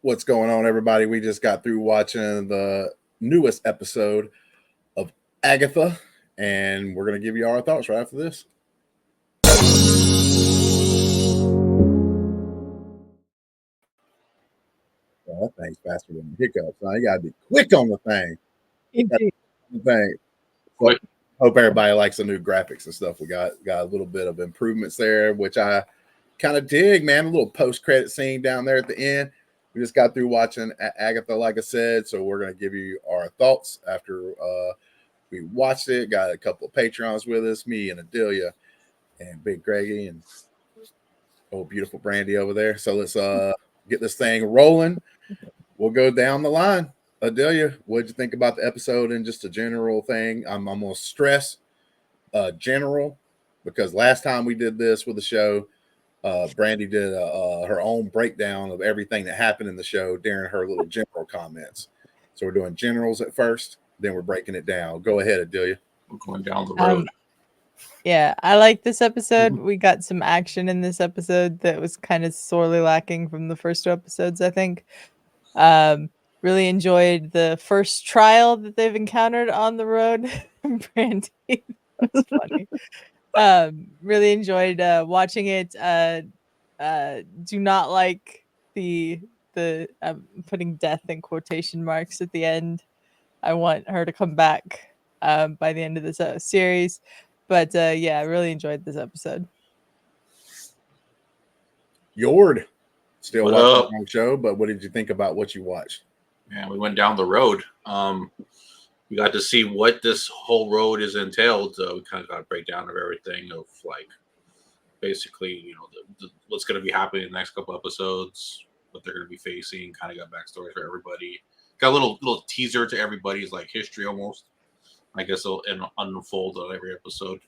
What's going on, everybody? We just got through watching the newest episode of Agatha, and we're going to give you our thoughts right after this. Well, that thing's faster than the hiccups. Now you got to be quick on the thing. Well, hope everybody likes the new graphics and stuff. We got a little bit of improvements there, which I kind of dig, man. A little post-credit scene down there at the end. We just got through watching Agatha, like I said, so we're going to give you our thoughts after we watched it. Got a couple of Patreons with us, me and Adelia and Big Greggy and beautiful Brandi over there. So let's get this thing rolling. We'll go down the line. Adelia, what did you think about the episode and just a general thing? I'm going to stress general because last time we did this with the show, Brandi did her own breakdown of everything that happened in the show during her little general comments. So we're doing generals at first, then we're breaking it down. Go ahead, Adelia. We're going down the road. Yeah, I like this episode. We got some action in this episode that was kind of sorely lacking from the first two episodes, I think. Really enjoyed the first trial that they've encountered on the road. Brandi, that's funny. Really enjoyed watching it. Do not like the putting death in quotation marks at the end. I want her to come back by the end of this series. But yeah, I really enjoyed this episode. Yord, still watching the wrong show, but what did you think about what you watched? Yeah, we went down the road. We got to see what this whole road is entailed. We kind of got a breakdown of everything of like basically, you know, what's going to be happening in the next couple episodes, what they're going to be facing. Kind of got backstory for everybody. Got a little teaser to everybody's like history almost. I guess it'll unfold on every episode.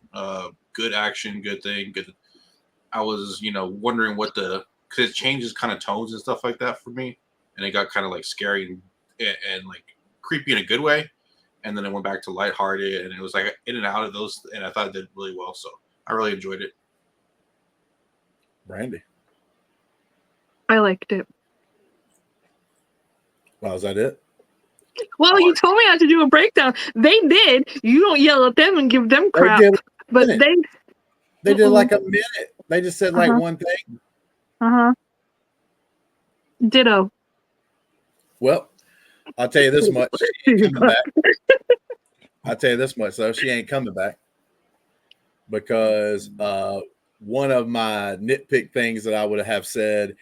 Good action, good thing. Good. I was, wondering because it changes kind of tones and stuff like that for me, and it got kind of like scary and like creepy in a good way. And then it went back to lighthearted, and it was like in and out of those, and I thought it did really well. So I really enjoyed it. Brandi, I liked it. Wow, is that it? Well, you told me I had to do a breakdown. They did. You don't yell at them and give them crap. But they did like a minute. They just said like one thing. Ditto. Well, I'll tell you this much. She ain't coming back. I'll tell you this much, though. She ain't coming back because one of my nitpick things that I would have said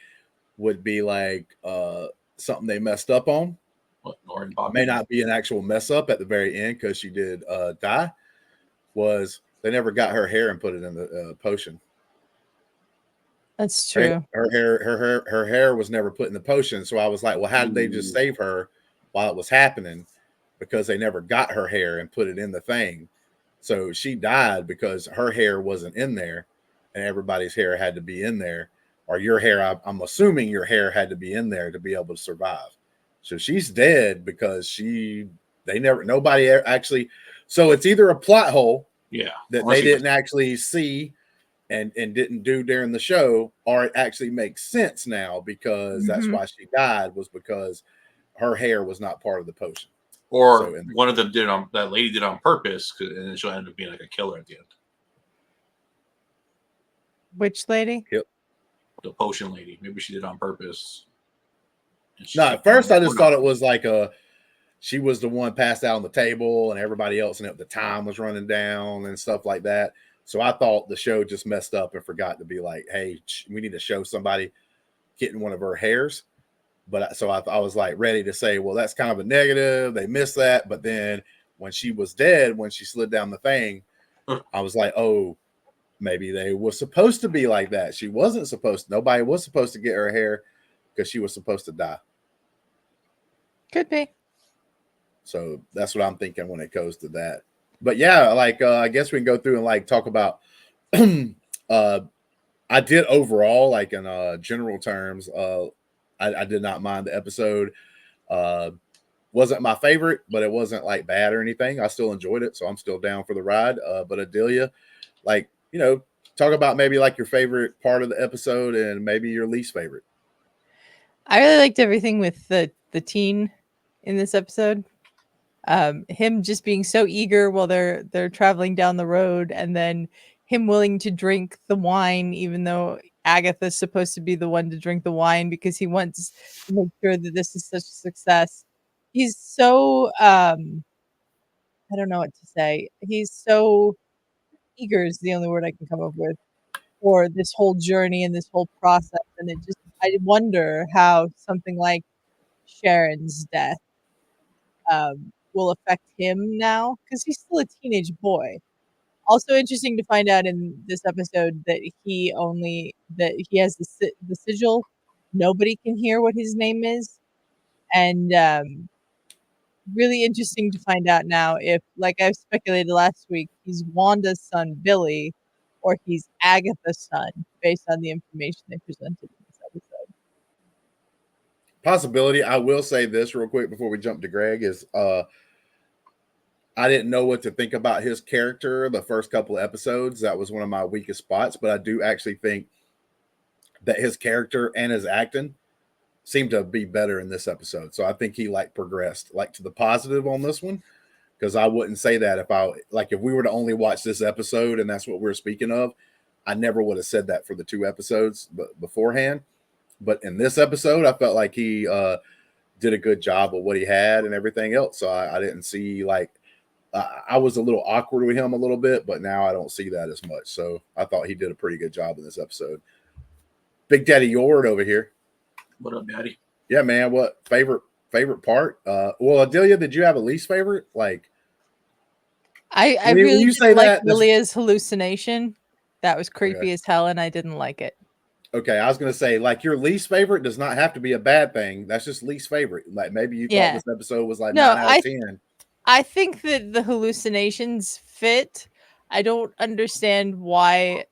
would be like something they messed up on. May not be an actual mess up at the very end because she did die. Was they never got her hair and put it in the potion? That's true. Her hair was never put in the potion. So I was like, well, how did they just save her while it was happening? Because they never got her hair and put it in the thing. So she died because her hair wasn't in there, and everybody's hair had to be in there. Or your hair, I'm assuming your hair had to be in there to be able to survive. So she's dead because nobody actually. So it's either a plot hole, that they didn't actually see and didn't do during the show, or it actually makes sense now because that's why she died, was because her hair was not part of the potion. Or one of them that lady did on purpose, and then she'll end up being like a killer at the end. Which lady? Yep. The potion lady. Maybe she did it on purpose. No, at first I just thought it was like she was the one passed out on the table and everybody else and the time was running down and stuff like that. So I thought the show just messed up and forgot to be like, hey, we need to show somebody getting one of her hairs. But so I was like ready to say, well, that's kind of a negative. They missed that. But then when she was dead, when she slid down the thing, I was like, oh, maybe they were supposed to be like that. She wasn't supposed to. Nobody was supposed to get her hair because she was supposed to die. Could be. So that's what I'm thinking when it goes to that. But yeah, like I guess we can go through and like talk about I did overall, like in general terms, I did not mind the episode. Wasn't my favorite, but it wasn't like bad or anything. I still enjoyed it, so I'm still down for the ride. But Adelia, like, talk about maybe like your favorite part of the episode and maybe your least favorite. I really liked everything with the teen in this episode. Him just being so eager while they're traveling down the road, and then him willing to drink the wine, even though Agatha's supposed to be the one to drink the wine because he wants to make sure that this is such a success. He's so I don't know what to say. He's so eager is the only word I can come up with for this whole journey and this whole process. And I wonder how something like Sharon's death will affect him now because he's still a teenage boy. Also interesting to find out in this episode that he has the sigil. Nobody can hear what his name is, and really interesting to find out now if, like I speculated last week, he's Wanda's son Billy, or he's Agatha's son, based on the information they presented in this episode. Possibility. I will say this real quick before we jump to Greg is I didn't know what to think about his character the first couple of episodes. That was one of my weakest spots, but I do actually think that his character and his acting seemed to be better in this episode. So I think he progressed to the positive on this one, because I wouldn't say that if we were to only watch this episode and that's what we're speaking of, I never would have said that for the 2 episodes beforehand. But in this episode, I felt like he did a good job of what he had and everything else. So I didn't see I was a little awkward with him a little bit, but now I don't see that as much. So I thought he did a pretty good job in this episode. Big Daddy Yord over here. What up, Daddy? Yeah, man. What favorite part? Well, Adelia, did you have a least favorite? I really didn't like Lilia's hallucination. That was creepy as hell, and I didn't like it. Okay, I was gonna say your least favorite does not have to be a bad thing. That's just least favorite. Maybe you thought this episode was 9 out of 10. I think that the hallucinations fit. I don't understand why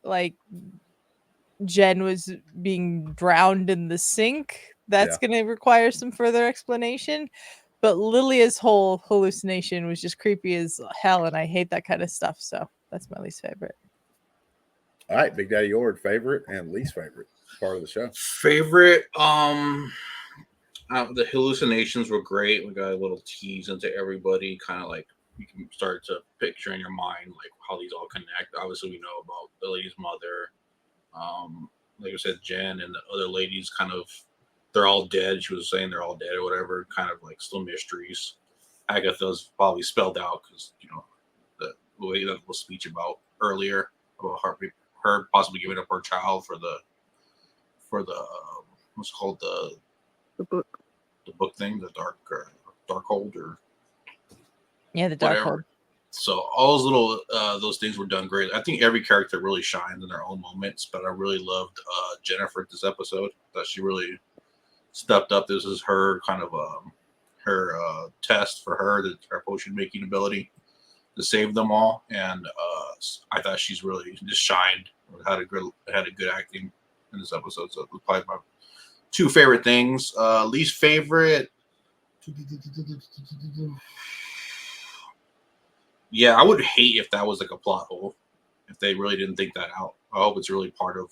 Jen was being drowned in the sink. That's going to require some further explanation. But Lilia's whole hallucination was just creepy as hell, and I hate that kind of stuff. So that's my least favorite. All right, Big Daddy Yord, favorite and least favorite part of the show. Favorite, the hallucinations were great. We got a little tease into everybody, kind of you can start to picture in your mind how these all connect. Obviously, we know about Billy's mother. Like I said, Jen and the other ladies they're all dead. She was saying they're all dead or whatever, kind of still mysteries. Agatha's probably spelled out because, the way that was speech about earlier about her possibly giving up her child for the what's called the book thing, the Darkhold or the Darkhold. So all those little those things were done great. I think every character really shined in their own moments, but I really loved Jennifer this episode. That she really stepped up. This is her kind of her test for her potion making ability to save them all, and I thought she's really just shined. Had a good acting in this episode. So it was probably my 2 favorite things. Least favorite. Yeah, I would hate if that was a plot hole. If they really didn't think that out. I hope it's really part of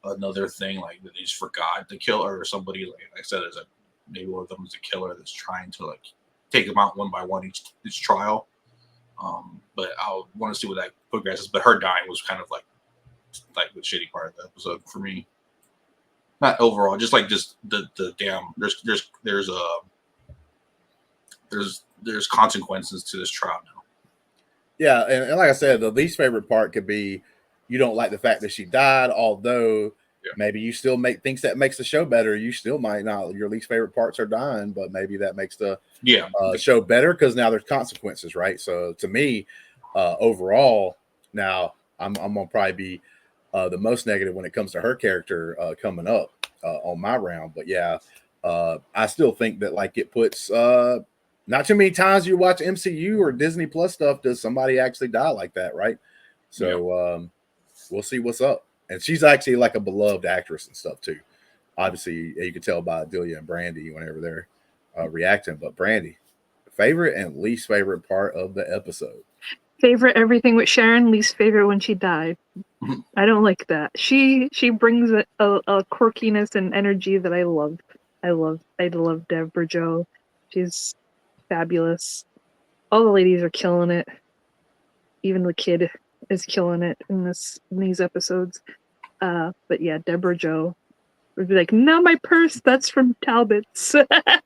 another thing, that they just forgot the killer or somebody. Like I said, maybe one of them is a killer that's trying to take them out one by one each trial. But I'll want to see what that progresses. But her dying was kind of the shitty part of the episode for me. Not overall, just the damn. There's consequences to this trial now. Yeah, and like I said, the least favorite part could be you don't like the fact that she died, although maybe you still thinks that makes the show better. You still might not. Your least favorite parts are dying, but maybe that makes the show better because now there's consequences, right? So to me, overall, now I'm gonna probably be the most negative when it comes to her character coming up on my round. But I still think that it puts not too many times you watch MCU or Disney Plus stuff does somebody actually die like that, right? So we'll see what's up. And she's actually a beloved actress and stuff too. Obviously, you can tell by Adelia and Brandi whenever they're reacting. But Brandi, favorite and least favorite part of the episode? Favorite everything with Sharon, least favorite when she died. I don't like that. She brings a quirkiness and energy that I love. I love Deborah Jo. She's fabulous. All the ladies are killing it. Even the kid is killing it in these episodes. But yeah, Deborah Jo would be like, "No, my purse. That's from Talbot's." That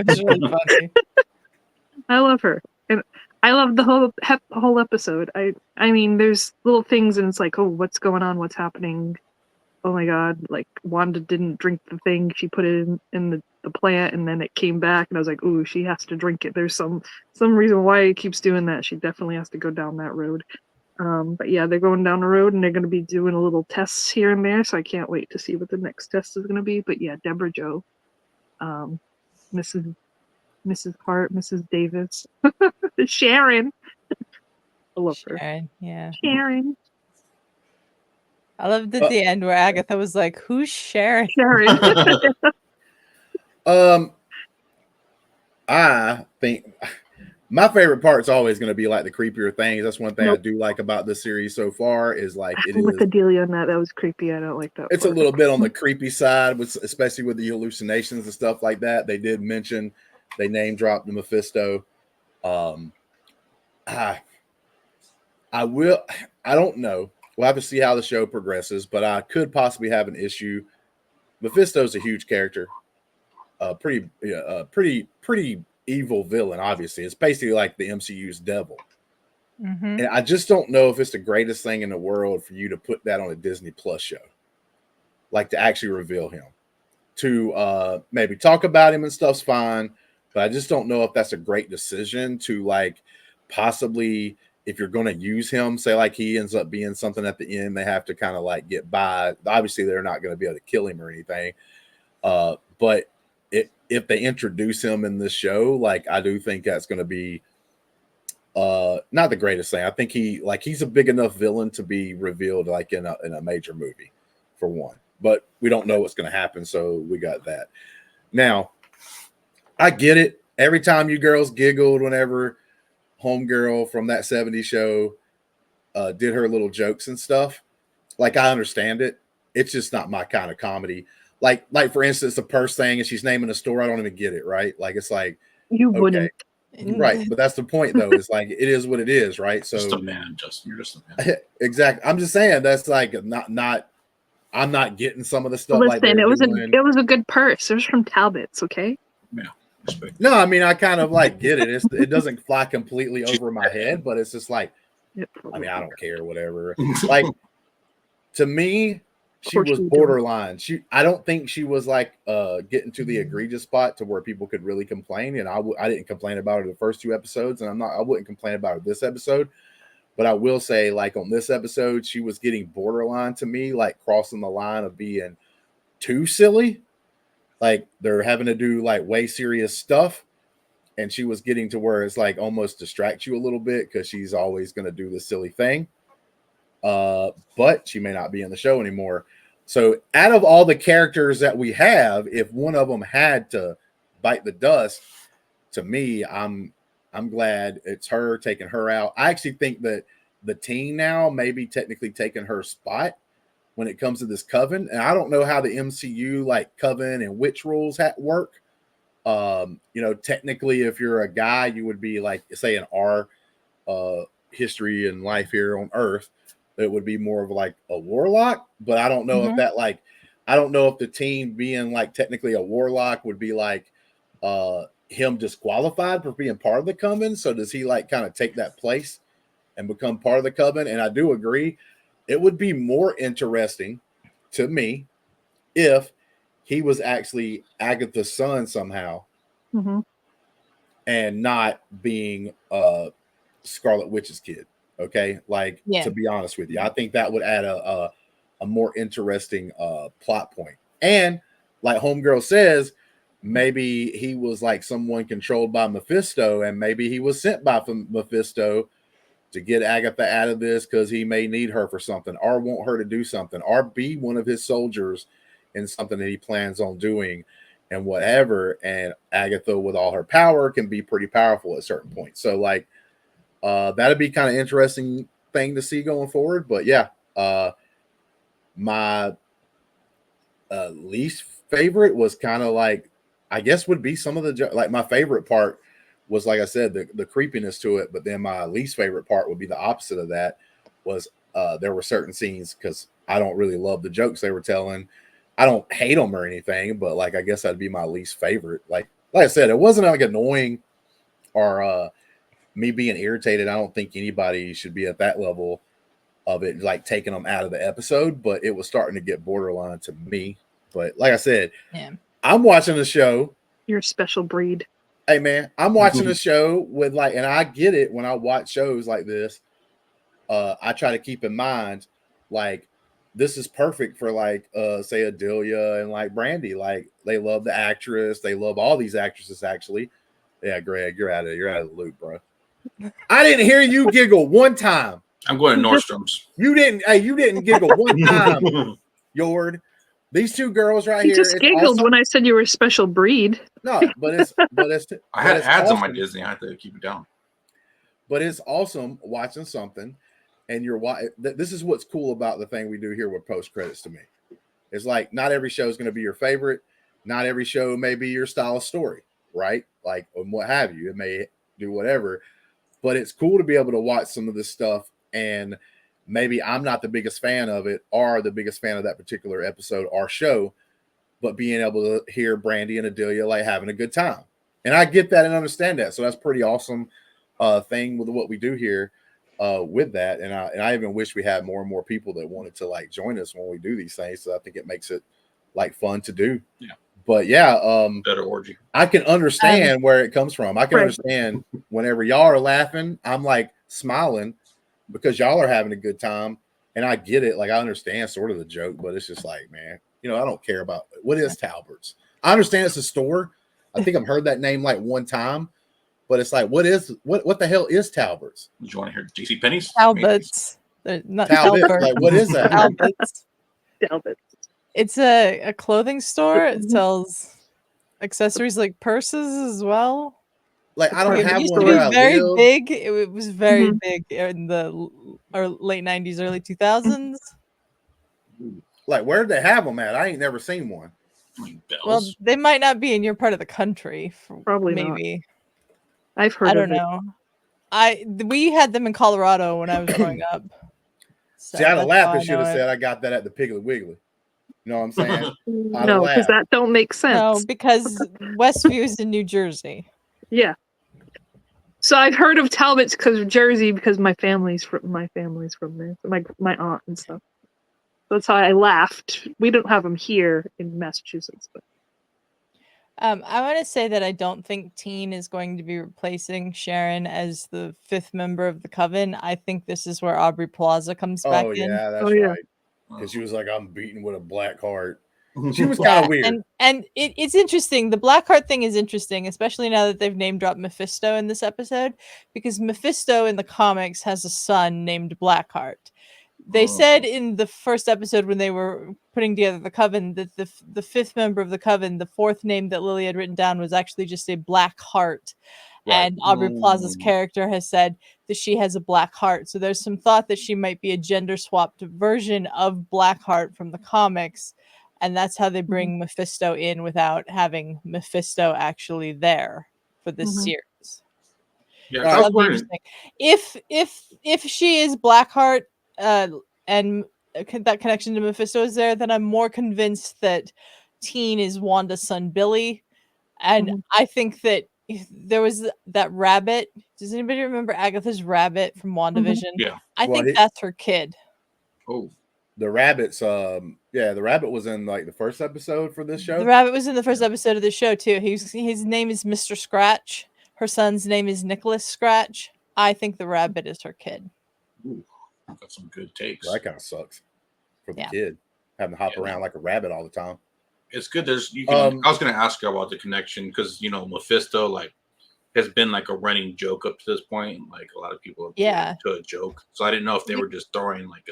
was really funny. I love her, and I love the whole episode. I mean, there's little things, and it's like, oh, what's going on? What's happening? Oh my god! Like Wanda didn't drink the thing; she put it in the plant, and then it came back, and I was like, ooh, she has to drink it. There's some reason why it keeps doing that. She definitely has to go down that road. But yeah, they're going down the road, and they're going to be doing a little tests here and there. So I can't wait to see what the next test is going to be. But yeah, Deborah Jo, Mrs. Hart, Mrs. Davis, Sharon. I love her. Sharon, yeah. Sharon. I loved at the end where Agatha was like, "Who's Sharon?" Sharon. I think my favorite part is always going to be like the creepier things. That's one thing I do like about the series so far is like it with is Adelia on that. That was creepy. I don't like that. It's a little bit on the creepy side, especially with the hallucinations and stuff like that. They did mention they name dropped the Mephisto. I don't know. We'll have to see how the show progresses, but I could possibly have an issue. Mephisto's a huge character, pretty evil villain. Obviously, it's basically like the MCU's devil, and I just don't know if it's the greatest thing in the world for you to put that on a Disney Plus show, like to actually reveal him. To maybe talk about him and stuff's fine, but I just don't know if that's a great decision to like possibly. If you're going to use him, say like he ends up being something at the end, they have to kind of like get by. Obviously, they're not going to be able to kill him or anything. But if they introduce him in this show, like I do think that's going to be not the greatest thing. I think he's a big enough villain to be revealed like in a major movie, for one. But we don't know what's going to happen, so we got that. Now, I get it. Every time you girls giggled whenever homegirl from that 70s show did her little jokes and stuff, like I understand it. It's just not my kind of comedy. Like for instance, the purse thing, and she's naming a store. I don't even get it, right? Like it's like you okay. wouldn't, right? But that's the point, though. It's like it is what it is, right? So just a man, Justin. You're just a man. Exactly. I'm just saying that's like not. I'm not getting some of the stuff. Listen, like it was a good purse. It was from Talbot's, okay? Yeah. No, I mean I kind of like get it. It doesn't fly completely over my head, but it's just like I mean I don't care, whatever. Like to me, she was borderline. I don't think she was like getting to the egregious spot to where people could really complain. And I didn't complain about her the first 2 episodes, and I wouldn't complain about her this episode. But I will say, like on this episode, she was getting borderline to me, like crossing the line of being too silly. Like they're having to do like way serious stuff, and she was getting to where it's like almost distracts you a little bit because she's always going to do the silly thing. But she may not be in the show anymore. So out of all the characters that we have, if one of them had to bite the dust, to me, I'm glad it's her, taking her out. I actually think that the team now may be technically taking her spot when it comes to this coven. And I don't know how the MCU like coven and witch rules work. Technically, if you're a guy, you would be like, say, in our history and life here on Earth, it would be more of like a warlock. But I don't know if that like, I don't know if the team being like technically a warlock would be like him disqualified for being part of the coven. So does he like kind of take that place and become part of the coven? And I do agree. It would be more interesting to me if he was actually Agatha's son somehow and not being Scarlet Witch's kid. Okay. Like, to be honest with you, I think that would add a more interesting plot point. And like Homegirl says, maybe he was like someone controlled by Mephisto, and maybe he was sent by Mephisto to get Agatha out of this because he may need her for something, or want her to do something, or be one of his soldiers in something that he plans on doing and whatever. And Agatha, with all her power, can be pretty powerful at certain points. So like that'd be kind of interesting thing to see going forward. But yeah, My least favorite was kind of like, I guess would be some of the like my favorite part was, like I said, the creepiness to it. But then my least favorite part would be the opposite of that. Was there were certain scenes, because I don't really love the jokes they were telling. I don't hate them or anything, but like I guess that'd be my least favorite. Like I said, it wasn't like annoying or me being irritated. I don't think anybody should be at that level of it, like taking them out of the episode. But it was starting to get borderline to me. But like I said, Yeah. I'm watching the show. You're a special breed. Hey man, I'm watching the show with like, and I get it when I watch shows like this. I try to keep in mind, like, this is perfect for like say Adelia and like Brandi. Like they love the actress, they love all these actresses actually. Yeah, Greg, you're out of the loop, bro. I didn't hear you giggle one time. I'm going to Nordstrom's. You didn't giggle one time, Yord. These two girls right You here. just giggled awesome. when I said you were a special breed. No, but it's I had ads awesome. on my Disney. I had to keep it down. But it's awesome watching something, and you're this is what's cool about the thing we do here with post credits to me. It's like not every show is going to be your favorite. Not every show may be your style of story, right? Like, and what have you. It may do whatever, but it's cool to be able to watch some of this stuff, and maybe I'm not the biggest fan of it or the biggest fan of that particular episode or show, but being able to hear Brandi and Adelia like having a good time. And I get that and understand that. So that's pretty awesome thing with what we do here with that. And I even wish we had more and more people that wanted to like join us when we do these things. So I think it makes it like fun to do. Yeah. But yeah, better orgy. I can understand where it comes from. I can understand whenever y'all are laughing, I'm like smiling because y'all are having a good time. And I get it. Like I understand sort of the joke, but it's just like, man, I don't care about what is Talbert's. I understand it's a store. I think I've heard that name like one time, but it's like, what the hell is Talbert's? Do you want to hear JC Penney's? Talbots. They're not Talbot. Talbot. Like, what is that? Talbots. Talbot. It's a clothing store. It sells accessories like purses as well. Like I don't It have used one to where be I very live. big. It was very big in the late 90s, early 2000s. Like where'd they have them at? I ain't never seen one. Bells. Well, they might not be in your part of the country. Probably not. maybe. I've heard I of don't know. We had them in Colorado when I was growing up. So See, I'd have that's laughed how and should have know it. said I got that at the Piggly Wiggly. You know what I'm saying? it. I'd No, laugh. because that don't make sense. No, because Westview is in New Jersey. Yeah. So I've heard of Talbot's because of Jersey, because my family's from there. My aunt and stuff. That's how I laughed. We don't have them here in Massachusetts, but I want to say that I don't think Teen is going to be replacing Sharon as the fifth member of the Coven. I think this is where Aubrey Plaza comes back Oh in. yeah, that's Oh, yeah. right. Because she was like, I'm beaten with a black heart. She was kind of weird. And it's interesting. The Blackheart thing is interesting, especially now that they've name dropped Mephisto in this episode, because Mephisto in the comics has a son named Blackheart. They said in the first episode when they were putting together the Coven that the fifth member of the Coven, the fourth name that Lily had written down, was actually just a black heart. Right. And Aubrey Plaza's character has said that she has a black heart. So there's some thought that she might be a gender swapped version of Blackheart from the comics. And that's how they bring Mephisto in without having Mephisto actually there for this series. Yeah, So that'll be interesting. If she is Blackheart and that connection to Mephisto is there, then I'm more convinced that Teen is Wanda's son Billy. And I think that there was that rabbit. Does anybody remember Agatha's rabbit from WandaVision? Yeah. I think that's her kid. Oh. The rabbits, the rabbit was in like the first episode for this show. The rabbit was in the first episode of the show too. His name is Mr. Scratch. Her son's name is Nicholas Scratch. I think the rabbit is her kid. Ooh, got some good takes. Well, that kind of sucks for the kid having to hop around like a rabbit all the time. It's good. I was going to ask you about the connection because Mephisto has been like a running joke up to this point. Like a lot of people have to a joke. So I didn't know if they were just throwing like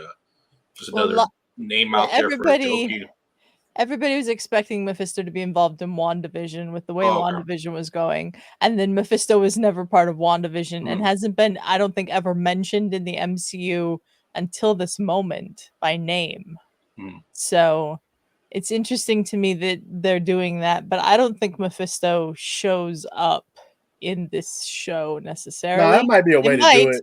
another name out there for a joke. Everybody was expecting Mephisto to be involved in WandaVision with the way WandaVision was going. And then Mephisto was never part of WandaVision and hasn't been, I don't think, ever mentioned in the MCU until this moment by name. Hmm. So it's interesting to me that they're doing that, but I don't think Mephisto shows up in this show necessarily. No, that might be a way to do it.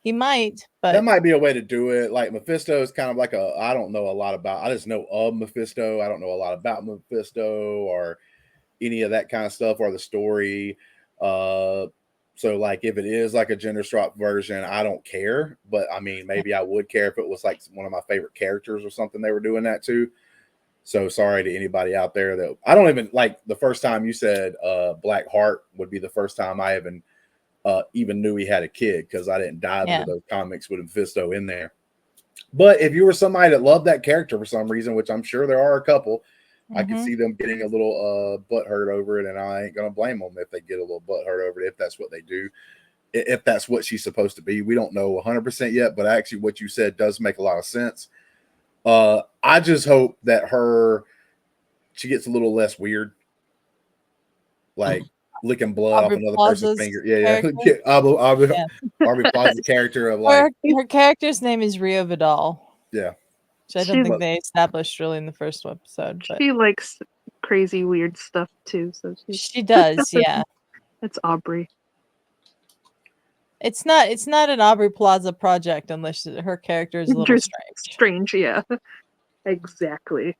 He might, but that might be a way to do it. Like Mephisto is kind of like I don't know a lot about. I just know of Mephisto. I don't know a lot about Mephisto or any of that kind of stuff or the story. So like if it is like a gender swap version, I don't care. But I mean, maybe I would care if it was like one of my favorite characters or something they were doing that to. So sorry to anybody out there that I don't even like. The first time you said Black Heart would be the first time I even knew he had a kid, because I didn't dive into those comics with Mephisto in there. But if you were somebody that loved that character for some reason, which I'm sure there are a couple, I could see them getting a little butt hurt over it, and I ain't gonna blame them if they get a little butt hurt over it, if that's what they do, if that's what she's supposed to be. We don't know 100% yet, but actually what you said does make a lot of sense. I just hope that she gets a little less weird, like licking blood off another person's finger. Aubrey Plaza's character of like her character's name is Rio Vidal. Yeah. Which I don't think they established really in the first episode. But she likes crazy, weird stuff too. So she does, yeah. It's Aubrey. It's not an Aubrey Plaza project unless her character is a little strange. Yeah, exactly.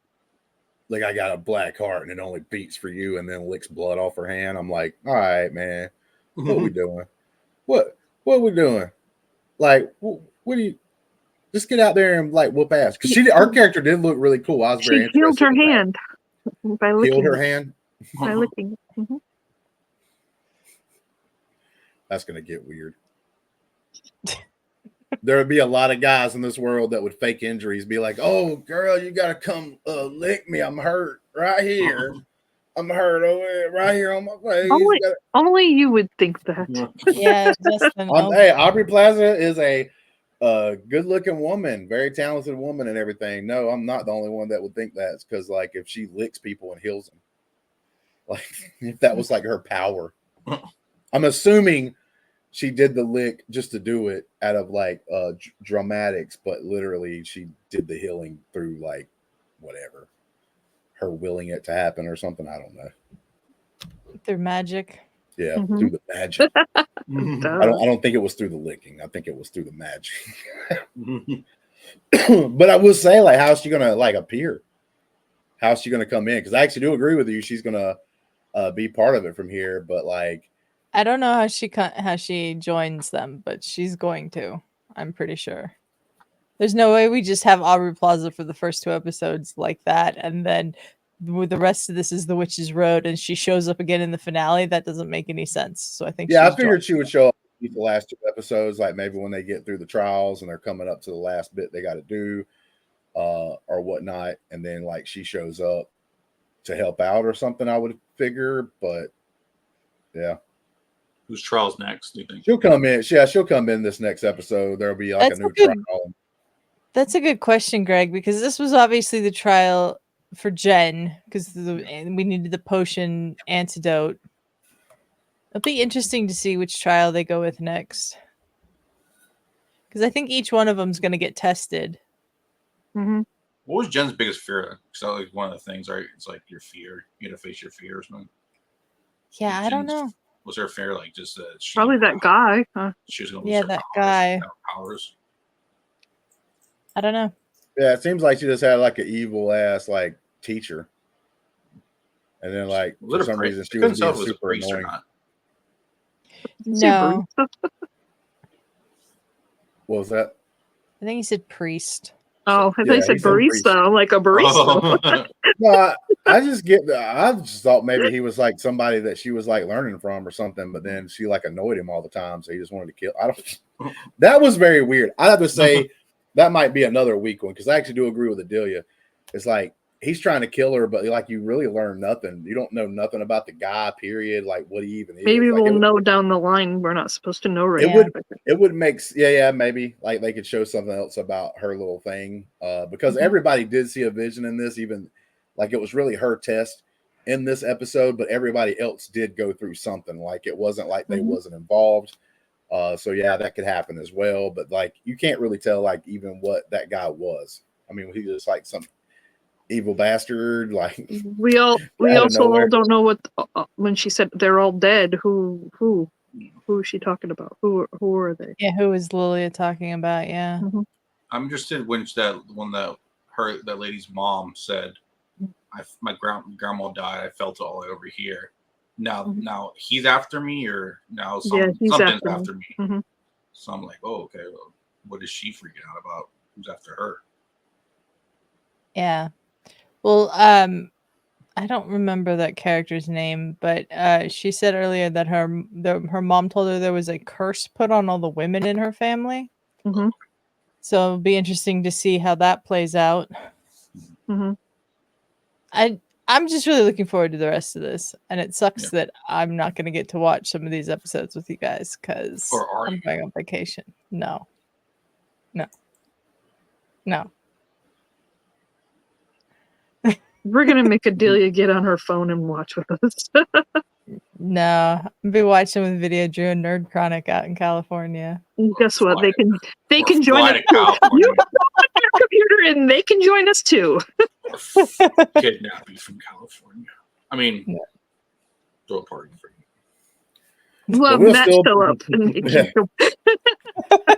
Like, I got a black heart and it only beats for you, and then licks blood off her hand. I'm like, all right, man, what are we doing? What are we doing? Like, what do you? Just get out there and like whoop ass. Because our character did look really cool. I was very interested. She healed her hand by licking. Healed her hand by licking. Mm-hmm. That's gonna get weird. There would be a lot of guys in this world that would fake injuries, be like, "Oh, girl, you gotta come lick me. I'm hurt right here. I'm hurt over right here on my face." Only you would think that. Yeah, Justin. Hey, Aubrey Plaza is a good-looking woman, very talented woman, and everything. No, I'm not the only one that would think that. It's because, like, if she licks people and heals them, like, if that was like her power, I'm assuming she did the lick just to do it out of like dramatics, but literally she did the healing through like whatever, her willing it to happen or something. I don't know. Through magic. Yeah, through the magic. I don't think it was through the licking. I think it was through the magic. But I will say, like, how's she gonna like appear? How's she gonna come in? Because I actually do agree with you. She's gonna be part of it from here, but like, I don't know how she joins them, but she's going to. I'm pretty sure. There's no way we just have Aubrey Plaza for the first 2 episodes like that, and then with the rest of this is the Witch's Road, and she shows up again in the finale. That doesn't make any sense. So I think I figured she would show up the last 2 episodes, like maybe when they get through the trials and they're coming up to the last bit they got to do, or whatnot, and then like she shows up to help out or something. I would figure, but yeah. Whose trial's next, do you think? She'll come in. Yeah, she'll come in this next episode. There'll be like a new trial. That's a good question, Greg, because this was obviously the trial for Jen, because we needed the potion antidote. It'll be interesting to see which trial they go with next. Because I think each one of them is going to get tested. Mm-hmm. What was Jen's biggest fear? So like one of the things, right? It's like your fear. You got to face your fears, man. Yeah, I don't know. Was her fear like just that? Probably that guy. Huh? She was going to lose her guy. Powers. I don't know. Yeah, it seems like she just had like an evil ass like teacher, and then like for some reason she was being super annoying. No. What was that? I think he said priest. Oh, I thought he said barista, like a barista. Oh. No, I just thought maybe he was like somebody that she was like learning from or something, but then she like annoyed him all the time, so he just wanted to kill. That was very weird. I have to say that might be another weak one, because I actually do agree with Adelia. It's like he's trying to kill her, but like you really learn nothing. You don't know nothing about the guy, period. Like what he even is. Maybe like, we'll know down the line. We're not supposed to know right now. It would make maybe like they could show something else about her little thing. Because everybody did see a vision in this, even like it was really her test in this episode, but everybody else did go through something. Like it wasn't like they wasn't involved. So yeah, that could happen as well. But like, you can't really tell like even what that guy was. I mean, he just like some evil bastard. Like We out of also all nowhere. don't know what when she said they're all dead. Who is she talking about? Who are they? Yeah, who was Lilia talking about? Yeah. Mhm. I'm interested when that lady's mom said, my grandma died. I felt it all over here. Now he's after me, or now He's something's after me. after me. Mhm. So I'm like, oh, okay. Well, what is she freaking out about? Who's after her? Yeah. Well, I don't remember that character's name, but she said earlier that her mom told her there was a curse put on all the women in her family. Mhm. So it'll be interesting to see how that plays out. Mhm. I'm just really looking forward to the rest of this, and it sucks that I'm not going to get to watch some of these episodes with you guys because Or are I'm you? going on vacation. No. We're gonna make Adelia get on her phone and watch with us. No, I'll be watching with Video Drew and Nerd Chronic out in California. And guess what? They Or can join fly us to too. California. You on their computer and they can join us too. Or kidnap you from California. I mean, Yeah. throw a party for you. Well, But we'll Matt still- show up and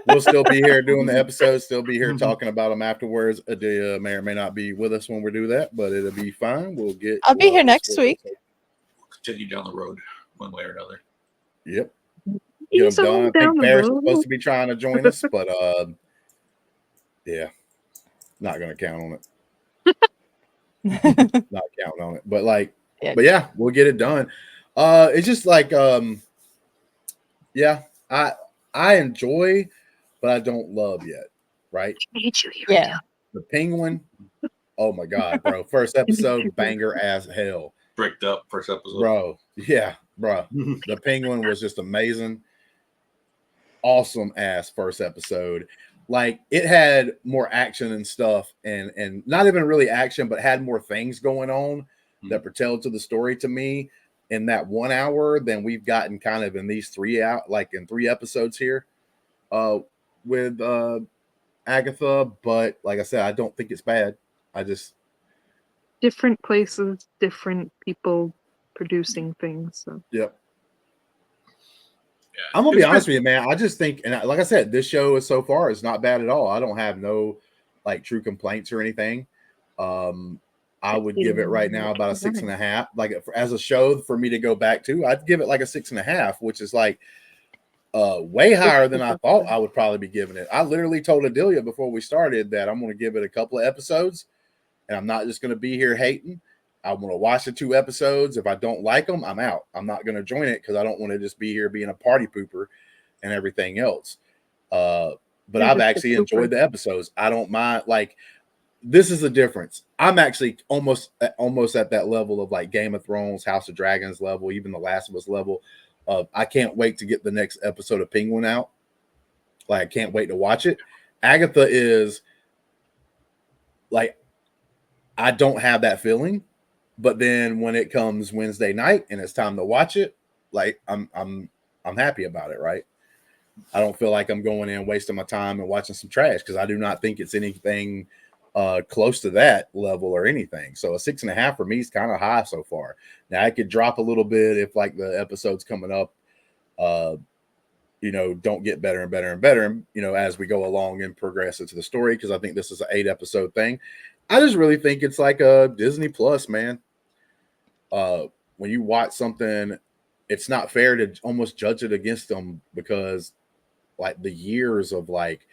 We'll still be here doing the episodes, still be here talking about them afterwards. Adelia may or may not be with us when we do that, but it'll be fine. I'll be here next week. Continue down the road one way or another. Yep. Get he's them all done. I down think the Paris is road. supposed to be trying to join us, but yeah, not gonna count on it. Not counting on it. But like, but yeah, we'll get it done. It's just like yeah, I enjoy, but I don't love yet. Right? Yeah. The Penguin. Oh my god, bro! First episode, banger as hell. Bricked up first episode, bro. Yeah, bro. The Penguin was just amazing. Awesome ass first episode. Like, it had more action and stuff, and not even really action, but had more things going on that pertained to the story to me in that 1 hour than we've gotten kind of in these 3 episodes here with Agatha. But like I said, I don't think it's bad. I just Different places, different people producing things. So. Yep. Yeah. I'm gonna be honest with you, man. I just think, and like I said, this show is so far is not bad at all. I don't have no like true complaints or anything. I would give it right now about a 6.5. Like, as a show for me to go back to, I'd give it like a 6.5, which is like way higher than I thought I would probably be giving it. I literally told Adelia before we started that I'm going to give it a couple of episodes, and I'm not just going to be here hating. I'm going to watch the 2 episodes. If I don't like them, I'm out. I'm not going to join it because I don't want to just be here being a party pooper and everything else. But I've actually enjoyed the episodes. I don't mind. Like, this is the difference. I'm actually almost at that level of like Game of Thrones, House of Dragons level, even The Last of Us level. I can't wait to get the next episode of Penguin out. Like, I can't wait to watch it. Agatha is like, I don't have that feeling. But then when it comes Wednesday night and it's time to watch it, like, I'm happy about it, right? I don't feel like I'm going in wasting my time and watching some trash because I do not think it's anything close to that level or anything. So a 6.5 for me is kind of high so far. Now, I could drop a little bit if like the episodes coming up, don't get better and better and better, as we go along and progress into the story. Because I think this is an 8 episode thing. I just really think it's like a Disney Plus, man. When you watch something, it's not fair to almost judge it against them because like the years of like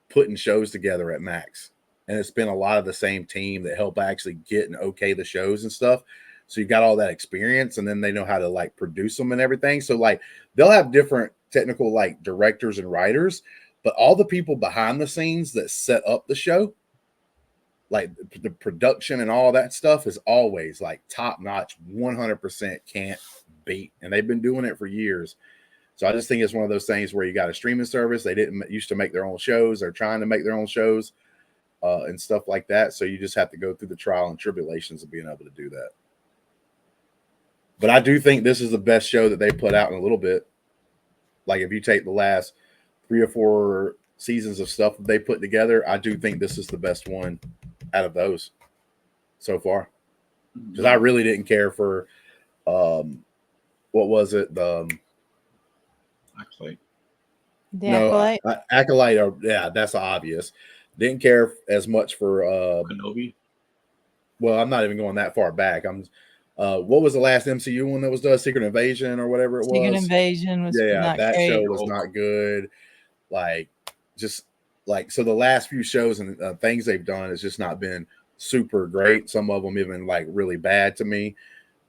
putting shows together at Max, and it's been a lot of the same team that help actually get and okay the shows and stuff. So you got all that experience, and then they know how to like produce them and everything. So like they'll have different technical like directors and writers, but all the people behind the scenes that set up the show, like the production and all that stuff, is always like top notch, 100% can't beat. And they've been doing it for years. So I just think it's one of those things where you got a streaming service. They didn't used to make their own shows. They're trying to make their own shows and stuff like that. So you just have to go through the trial and tribulations of being able to do that. But I do think this is the best show that they put out in a little bit. Like if you take the last 3 or 4 seasons of stuff that they put together, I do think this is the best one out of those so far. Because I really didn't care for what was it? Acolyte. Acolyte. Yeah, that's obvious. Didn't care as much for Kenobi. Well, I'm not even going that far back. What was the last MCU one that was done? Secret Invasion or whatever it was. Secret Invasion was not that great. show was not good. Like, just like, so the last few shows and things they've done has just not been super great. Some of them even like really bad to me.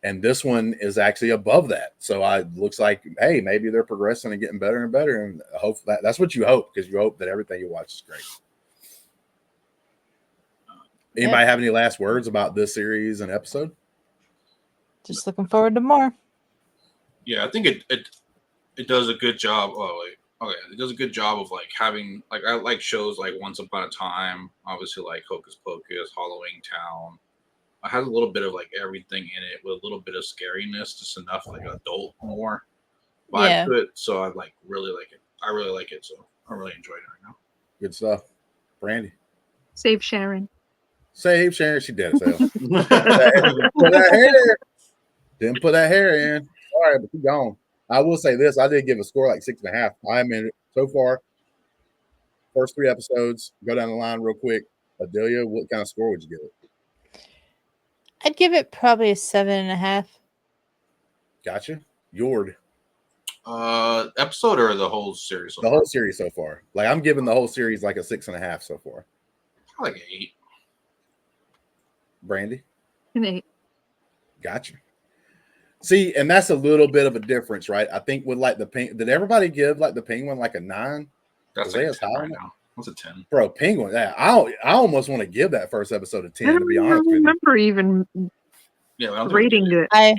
And this one is actually above that. So looks like, hey, maybe they're progressing and getting better and better. And I hope that's what you hope, because you hope that everything you watch is great. Anybody have any last words about this series and episode? Just looking forward to more. Yeah, I think it does a good job. Oh, wait. Okay, it does a good job of like having like, I like shows like Once Upon a Time, obviously like Hocus Pocus, Halloween Town. It has a little bit of like everything in it with a little bit of scariness, just enough like adult more vibe to it. So I like really like it. I really like it, so I really enjoyed it right now. Good stuff. Brandi. Save Sharon. Save Sharon. She did. So. Put that hair. Didn't put that hair in. All right, but keep going. I will say this. I did give a score like 6.5. I'm in it so far. First 3 episodes. Go down the line real quick. Adelia, what kind of score would you give it? I'd give it probably a 7.5. Gotcha. Yord. Episode or the whole series? The whole series so far. Like I'm giving the whole series like a 6.5 so far. Like an 8. Brandi? An 8. Gotcha. See, and that's a little bit of a difference, right? I think with like the Penguin, did everybody give like the Penguin like a 9? That's like a 10 right now. What's a 10? Bro, Penguin. Yeah, I almost want to give that first episode a 10. I To be honest with you. remember even rating it. I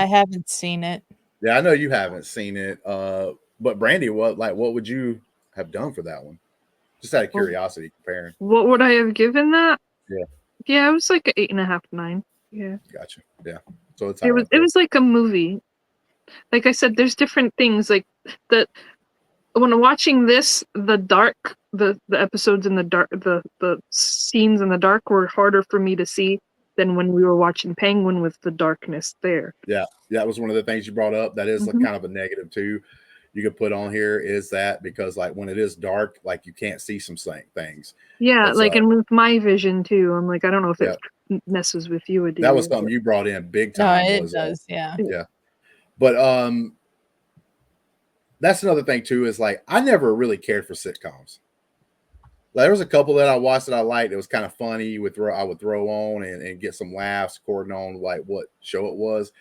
haven't seen it. Yeah, I know you haven't seen it. But Brandi, what would you have done for that one? Just out of curiosity, comparing. What would I have given that? Yeah. Yeah, it was like an 8.5 to 9. Yeah. Gotcha. Yeah. So it's it was like a movie. Like I said, there's different things like that. When watching this, the episodes in the dark, the scenes in the dark were harder for me to see than when we were watching Penguin with the darkness there. Yeah, that was one of the things you brought up. That is kind of a negative too. You could put on here is that because like when it is dark, like you can't see some things. Yeah, and with my vision too, I'm like, I don't know if it messes with you. Adelia, that was something you brought in big time. No, it does. Yeah. But that's another thing too. Is like I never really cared for sitcoms. Like, there was a couple that I watched that I liked. It was kind of funny. I would throw on and get some laughs according on like what show it was.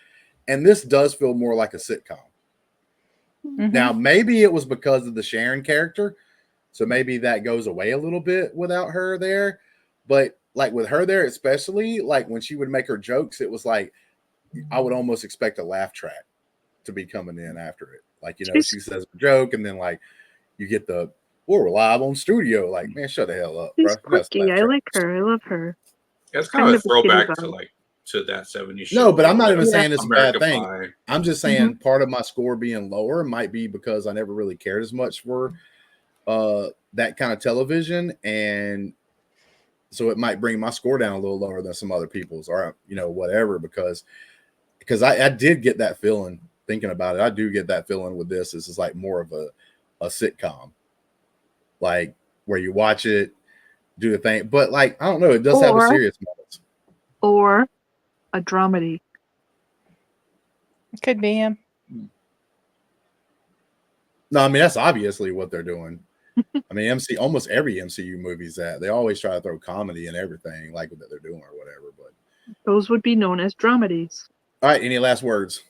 And this does feel more like a sitcom. Mm-hmm. Now, maybe it was because of the Sharon character. So maybe that goes away a little bit without her there. But like with her there, especially like when she would make her jokes, it was like I would almost expect a laugh track to be coming in after it. Like, you know, she says a joke and then like you get we're live on studio. Like, man, shut the hell up, bro. Quirky. I like her. I love her. Yeah, it's kind of a throwback to that 70s show. No, but I'm not even saying it's a bad thing. I'm just saying part of my score being lower might be because I never really cared as much for that kind of television, and so it might bring my score down a little lower than some other people's, or you know, whatever. Because I did get that feeling thinking about it. I do get that feeling with this. This is like more of a sitcom, like where you watch it, do the thing, but like I don't know, it does have a serious moment. Or a dramedy. It could be him. No, I mean that's obviously what they're doing. I mean, almost every MCU movie's that they always try to throw comedy and everything like that they're doing or whatever. But those would be known as dramedies. All right, any last words?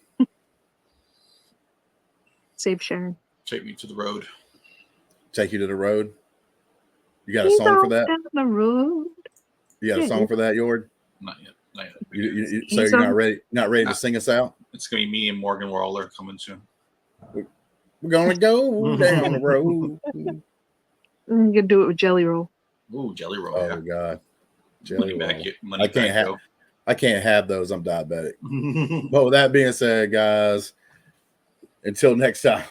Save Sharon. Take me to the road. Take you to the road. You got a song for that? Down the road. You got a song for that, Yord? Not yet. So you're not ready to sing us out? It's gonna be me and Morgan Waller coming soon. We're gonna go down the road. You can do it with Jelly Roll. Ooh, Jelly Roll. Oh God, Jelly Roll. I can't have those. I'm diabetic. But with that being said, guys, until next time,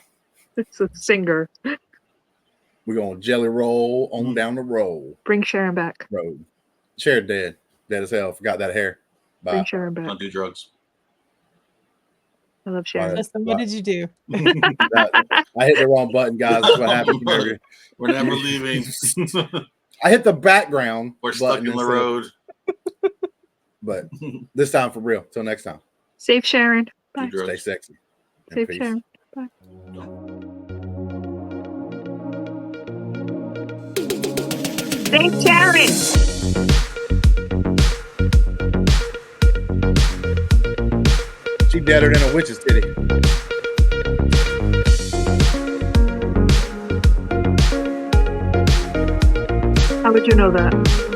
It's a singer. We're gonna jelly roll on down the road. Bring Sharon back. Road. Sharon dead as hell. Forgot that hair. Bring Bye. Sharon back. Don't do drugs. I love Sharon. Justin, what did you do? I hit the wrong button, guys. That's what happens. We're never leaving. I hit the background. We're stuck in the road. But this time for real. Till next time. Save Sharon. Do Bye. drugs. Stay sexy. and Save peace. Sharon. Bye. Save Sharon. She deader than a witch's titty. How would you know that?